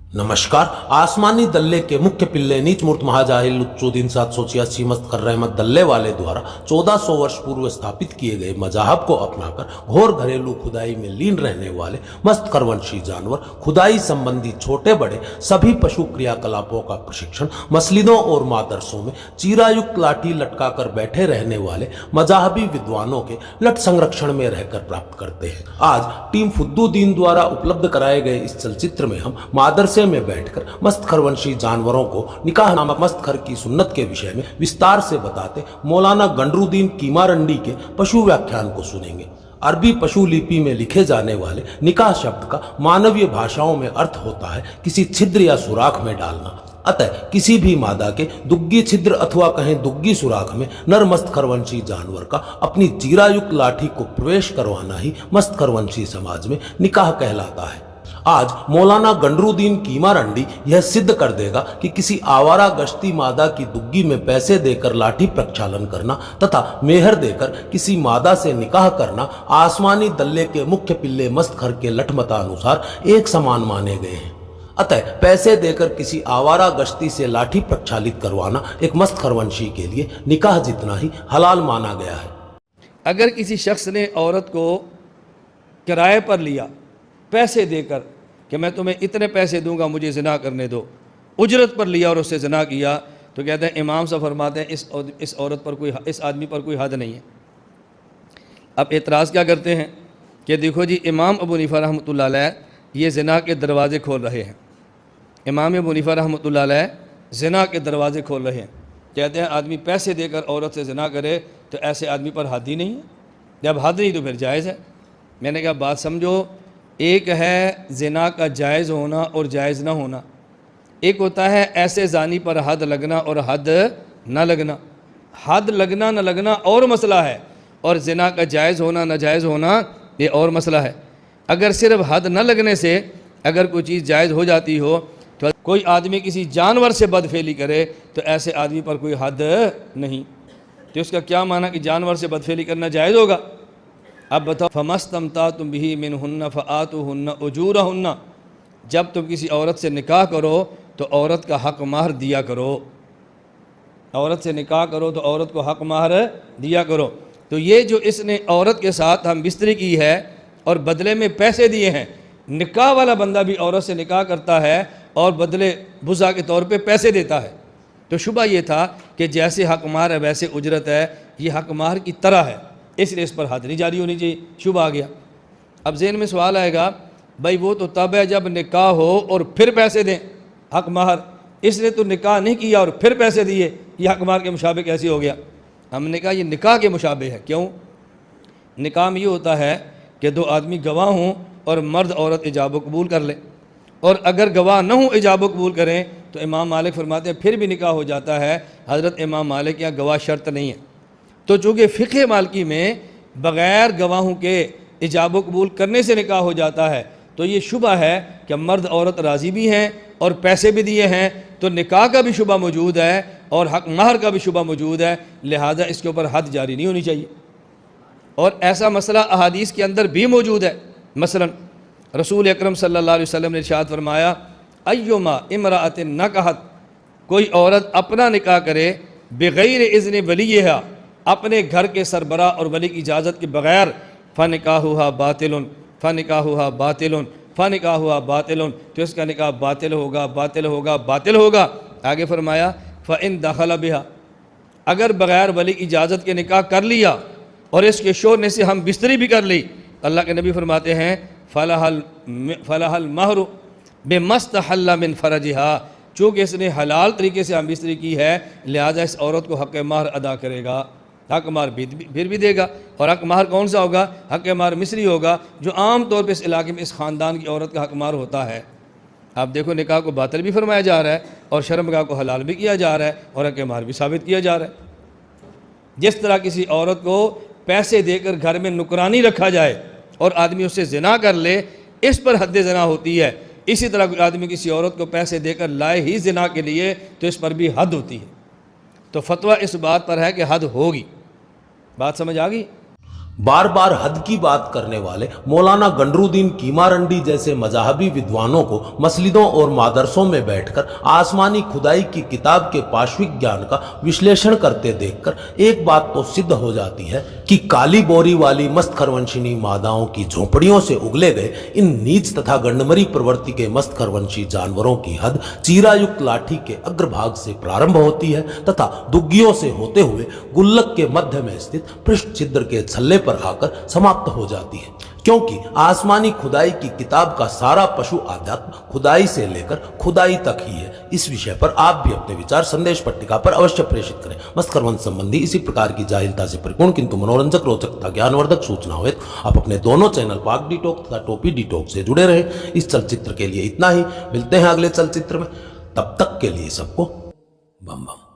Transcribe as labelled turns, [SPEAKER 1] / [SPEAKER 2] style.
[SPEAKER 1] नमस्कार। आसमानी दल्ले के मुख्य पिल्ले नीच मूर्त महाजाहिल लुत्फुद्दीन 786 मस्तकर रहमत दल्ले वाले द्वारा 1400 वर्ष पूर्व स्थापित किए गए मजाहब को अपनाकर घोर घरेलू खुदाई में लीन रहने वाले मस्तकरवंशी जानवर खुदाई संबंधी छोटे बड़े सभी पशु क्रियाकलापों का प्रशिक्षण मस्जिदों और मादरसों में चीरायुक्त लाठी लटकाकर बैठे रहने वाले मजाहबी विद्वानों के लट संरक्षण में रहकर प्राप्त करते हैं। आज टीम फुद्दुद्दीन द्वारा उपलब्ध कराए गए इस चलचित्र में हम मादरसे में बैठकर मस्तखरवंशी जानवरों को निकाह नामक मस्तखर की सुन्नत के विषय में विस्तार से बताते मौलाना गंडरुद्दीन कीमारंडी के पशु व्याख्यान को सुनेंगे। अरबी पशु लिपि में लिखे जाने वाले निकाह शब्द का मानवीय भाषाओं में अर्थ होता है किसी छिद्र या सुराख में डालना। अतः किसी भी मादा के दुग्गी छिद्र अथवा कहें दुग्गी सुराख में नर मस्तखरवंशी जानवर का अपनी चीरायुक्त लाठी को प्रवेश करवाना ही मस्तखरवंशी समाज में निकाह कहलाता है। आज मौलाना गंडरुद्दीन कीमारंडी यह सिद्ध कर देगा कि किसी आवारा गश्ती मादा की दुग्गी में पैसे देकर लाठी प्रक्षालन करना तथा मेहर देकर किसी मादा से निकाह करना आसमानी दल्ले के मुख्य पिल्ले मस्तखर के लठमतानुसार एक समान माने गए हैं। अतः पैसे देकर किसी आवारा गश्ती से लाठी प्रक्षालित करवाना एक मस्तखरवंशी के लिए निकाह जितना ही हलाल माना गया है।
[SPEAKER 2] अगर किसी शख्स ने औरत को किराए पर लिया पैसे देकर कि मैं तुम्हें इतने पैसे दूंगा मुझे ज़िना करने दो, उजरत पर लिया और उससे ज़िना किया, तो कहते हैं इमाम साहब फरमाते हैं इस औरत पर कोई इस आदमी पर कोई हद नहीं है। अब एतराज़ क्या करते हैं कि देखो जी इमाम अबू हनीफा रहमतुल्लाह अलैह ये ज़िना के दरवाज़े खोल रहे हैं। इमाम अबू हनीफा रहमतुल्लाह अलैह ज़िना के दरवाज़े खोल रहे हैं। कहते हैं आदमी पैसे देकर औरत से ज़िना करे तो ऐसे आदमी पर हद ही नहीं है, जब हद नहीं तो फिर जायज़ है। मैंने कहा बात समझो, एक है ज़िना का जायज़ होना और जायज़ ना होना, एक होता है ऐसे ज़ानी पर हद लगना और हद ना लगना। हद लगना न लगना और मसला है, और ज़िना का जायज़ होना नाजायज़ होना ये और मसला है। अगर सिर्फ हद न लगने से अगर कोई चीज़ जायज़ हो जाती हो तो कोई आदमी किसी जानवर से बदफेली करे तो ऐसे आदमी पर कोई हद नहीं, तो उसका क्या माना कि जानवर से बदफेली करना जायज़ होगा? अब बताओ, फमस्तमता तुम भी मिन हुन्ना फ़आतु हुन्ना उजूरा हुन्ना, जब तुम किसी औरत से निकाह करो तो औरत का हक महर दिया करो। औरत से निकाह करो तो औरत को हक महर दिया करो। तो ये जो इसने औरत के साथ हम बिस्तरी की है और बदले में पैसे दिए हैं, निकाह वाला बंदा भी औरत से निकाह करता है और बदले बुज़ा के तौर पे पैसे देता है। तो शुबा ये था कि जैसे हक महर है वैसे उजरत है, ये हक महर की तरह है, इसलिए इस पर हद नहीं जारी होनी चाहिए। शुभ आ गया। अब ज़हन में सवाल आएगा, भाई वो तो तब है जब निकाह हो और फिर पैसे दें हक महर, इसने तो निकाह नहीं किया और फिर पैसे दिए, ये हक महर के मुशाबे कैसे हो गया? हमने कहा ये निकाह के मुशाबे है। क्यों? निकाह में ये होता है कि दो आदमी गवाह हों और मर्द औरत इजाब कबूल कर ले, और अगर गवाह न हो इजाब कबूल करें तो इमाम मालिक फरमाते हैं फिर भी निकाह हो जाता है। हज़रत इमाम मालिक यहाँ गवाह शर्त नहीं है। तो चूँकि फ़िक़्ह मालिकी में बग़ैर गवाहों के इजाब कबूल करने से निकाह हो जाता है, तो ये शुबा है कि मर्द औरत राज़ी भी हैं और पैसे भी दिए हैं, तो निकाह का भी शुबा मौजूद है और हक महर का भी शुबा मौजूद है, लिहाजा इसके ऊपर हद जारी नहीं होनी चाहिए। और ऐसा मसला अहादीस के अंदर भी मौजूद है। मसलन रसूल अकरम सल्लल्लाहु अलैहि वसल्लम ने इरशाद फरमाया, अय्युमा इमराअतिन नकहत, कोई औरत अपना निकाह करे बग़ैर इज़्न वलियहा, अपने घर के सरबरा और वली की इजाज़त के बग़ैर, फ़निकाहुहा बातिलुन फ़निकाहुहा बातिलुन फ़निकाहुहा बातिलुन, तो इसका निकाह बातिल होगा बातिल होगा बातिल होगा। आगे फरमाया फ़इन दखल बिहा, अगर बग़ैर वली की इजाज़त के निकाह कर लिया और इसके शोरने से हम बिस्तरी भी कर ली, अल्लाह के नबी फरमाते हैं फ़लहल महरु बेमस्तहल्ला मिन फ़रजिहा, चूँकि इसने हलाल तरीके से हम बिस्तरी की है लिहाजा इस औरत को हक़ महर अदा करेगा, हक महर फिर भी देगा। और हक महर कौन सा होगा? हक महर मिस्री होगा, जो आम तौर पे इस इलाके में इस ख़ानदान की औरत का हक महर होता है। आप देखो निकाह को बातिल भी फरमाया जा रहा है और शर्मगाह को हलाल भी किया जा रहा है और हक महर भी साबित किया जा रहा है। जिस तरह किसी औरत को पैसे देकर घर में नुकरानी रखा जाए और आदमी उससे ज़िना कर ले, इस पर हद ज़िना होती है, इसी तरह कोई आदमी किसी औरत को पैसे देकर लाए ही ज़िना के लिए तो इस पर भी हद होती है। तो फतवा इस बात पर है कि हद होगी। बात समझ आ गई?
[SPEAKER 1] बार बार हद की बात करने वाले मौलाना गंडरुद्दीन कीमारंडी जैसे मजाहबी विद्वानों को मस्जिदों और मादरसों में बैठकर आसमानी खुदाई की किताब के पाश्विक ज्ञान का विश्लेषण करते देखकर एक बात तो सिद्ध हो जाती है कि काली बोरी वाली मस्त खरवंशिनी मादाओं की झोपड़ियों से उगले गए इन नीच तथा गंडमरी प्रवृत्ति के मस्त खरवंशी जानवरों की हद चीरायुक्त लाठी के अग्रभाग से प्रारंभ होती है तथा दुग्गियों से होते हुए गुल्लक के मध्य में स्थित पृष्ठ छिद्र के छल्ले पर आकर समाप्त हो जाती है, क्योंकि आसमानी खुदाई की किताब का सारा पशु आध्यात्म खुदाई से लेकर खुदाई तक ही है। इस विषय पर आप भी अपने विचार संदेश पट्टिका पर अवश्य प्रेषित करें। मस्तखरवंश संबंधी इसी प्रकार की जाहिलता से परिपूर्ण किंतु मनोरंजक, रोचक तथा ज्ञानवर्धक सूचना हेतु आप अपने दोनों चैनल पाक डिटॉक तथा टोपी डिटॉक से जुड़े रहें। इस चलचित्र के लिए इतना ही, मिलते हैं अगले चलचित्र में, तब तक के लिए सबको बम बम।